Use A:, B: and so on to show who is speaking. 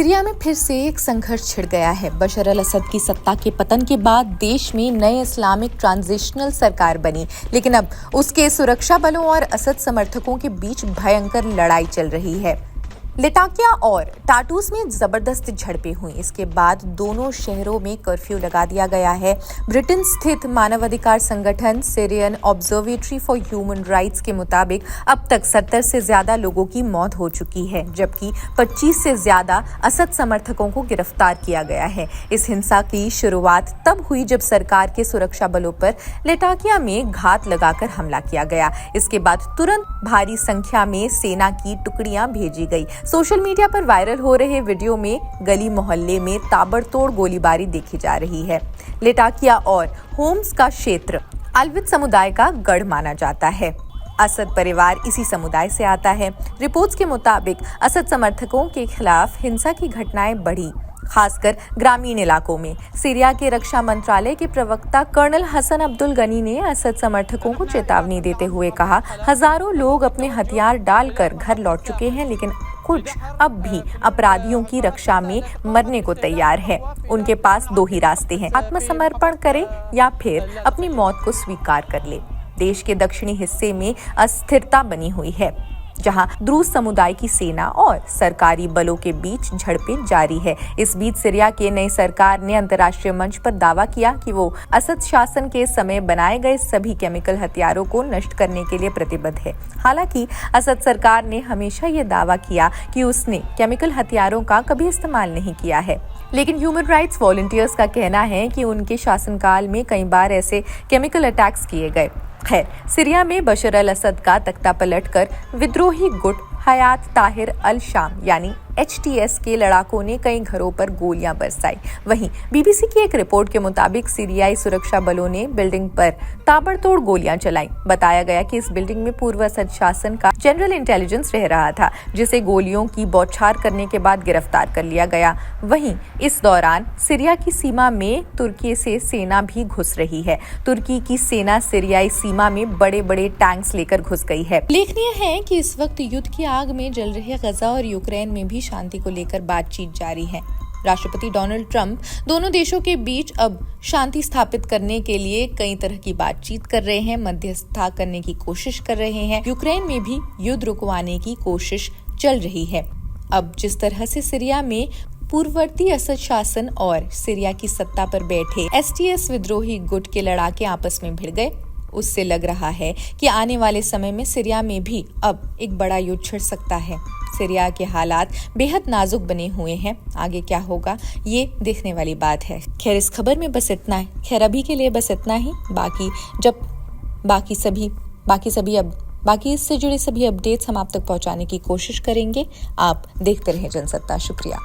A: Syria में फिर से एक संघर्ष छिड़ गया है। बशर अल असद की सत्ता के पतन के बाद देश में नए इस्लामिक ट्रांजिशनल सरकार बनी, लेकिन अब उसके सुरक्षा बलों और असद समर्थकों के बीच भयंकर लड़ाई चल रही है। लटाकिया और टाटूस में जबरदस्त झड़पें हुई। इसके बाद दोनों शहरों में कर्फ्यू लगा दिया गया है। ब्रिटेन स्थित मानवाधिकार संगठन Syrian observatory for human rights के मुताबिक अब तक 70 से ज्यादा लोगों की मौत हो चुकी है, जबकि 25 से ज्यादा असद समर्थकों को गिरफ्तार किया गया है। इस हिंसा की शुरुआत तब हुई जब सरकार के सुरक्षा बलों पर लटाकिया में घात लगाकर हमला किया गया। इसके बाद तुरंत भारी संख्या में सेना की टुकड़ियां भेजी गई। सोशल मीडिया पर वायरल हो रहे वीडियो में गली मोहल्ले में ताबड़तोड़ गोलीबारी देखी जा रही है। लटाकिया और होम्स का क्षेत्र अलविद समुदाय का गढ़ माना जाता है। असद परिवार इसी समुदाय से आता है। रिपोर्ट्स के मुताबिक असद समर्थकों के खिलाफ हिंसा की घटनाएं बढ़ी, खासकर ग्रामीण इलाकों में। सीरिया के रक्षा मंत्रालय के प्रवक्ता कर्नल हसन अब्दुल गनी ने असद समर्थकों को चेतावनी देते हुए कहा, हजारों लोग अपने हथियार डालकर घर लौट चुके हैं, लेकिन कुछ अब भी अपराधियों की रक्षा में मरने को तैयार है। उनके पास दो ही रास्ते हैं, आत्मसमर्पण करें या फिर अपनी मौत को स्वीकार कर ले। देश के दक्षिणी हिस्से में अस्थिरता बनी हुई है, जहां द्रूज समुदाय की सेना और सरकारी बलों के बीच झड़पें जारी है। इस बीच सीरिया के नई सरकार ने अंतर्राष्ट्रीय मंच पर दावा किया कि वो असद शासन के समय बनाए गए सभी केमिकल हथियारों को नष्ट करने के लिए प्रतिबद्ध है। हालांकि असद सरकार ने हमेशा ये दावा किया कि उसने केमिकल हथियारों का कभी इस्तेमाल नहीं किया है, लेकिन ह्यूमन राइट्स वॉलंटियर्स का कहना है कि उनके शासनकाल में कई बार ऐसे केमिकल अटैक्स किए गए। खैर, सीरिया में बशर अल असद का तख्ता पलटकर विद्रोही गुट हयात ताहिर अल शाम यानी HTS के लड़ाकों ने कई घरों पर गोलियां बरसाई। वहीं BBC की एक रिपोर्ट के मुताबिक सीरियाई सुरक्षा बलों ने बिल्डिंग पर ताबड़तोड़ गोलियां चलाई। बताया गया कि इस बिल्डिंग में पूर्व असद शासन का जनरल इंटेलिजेंस रह रहा था, जिसे गोलियों की बौछार करने के बाद गिरफ्तार कर लिया गया। वहीं इस दौरान सीरिया की सीमा में तुर्की से सेना भी घुस रही है। तुर्की की सेना सीरियाई सीमा में बड़े बड़े टैंक्स लेकर घुस गई है। उल्लेखनीय है कि इस वक्त युद्ध की आग में जल रहे गजा और यूक्रेन में भी शांति को लेकर बातचीत जारी है। राष्ट्रपति डोनाल्ड ट्रंप दोनों देशों के बीच अब शांति स्थापित करने के लिए कई तरह की बातचीत कर रहे हैं, मध्यस्थता करने की कोशिश कर रहे हैं। यूक्रेन में भी युद्ध रुकवाने की कोशिश चल रही है। अब जिस तरह से सीरिया में पूर्ववर्ती असद शासन और सीरिया की सत्ता पर बैठे HTS विद्रोही गुट के लड़ाके आपस में भिड़ गए, उससे लग रहा है कि आने वाले समय में सीरिया में भी अब एक बड़ा युद्ध छिड़ सकता है। सीरिया के हालात बेहद नाजुक बने हुए हैं। आगे क्या होगा ये देखने वाली बात है। खैर, इस खबर में बस इतना है। खैर, अभी के लिए बस इतना ही। बाकी इससे जुड़े सभी अपडेट्स हम आप तक पहुंचाने की कोशिश करेंगे। आप देखते रहें जनसत्ता। शुक्रिया।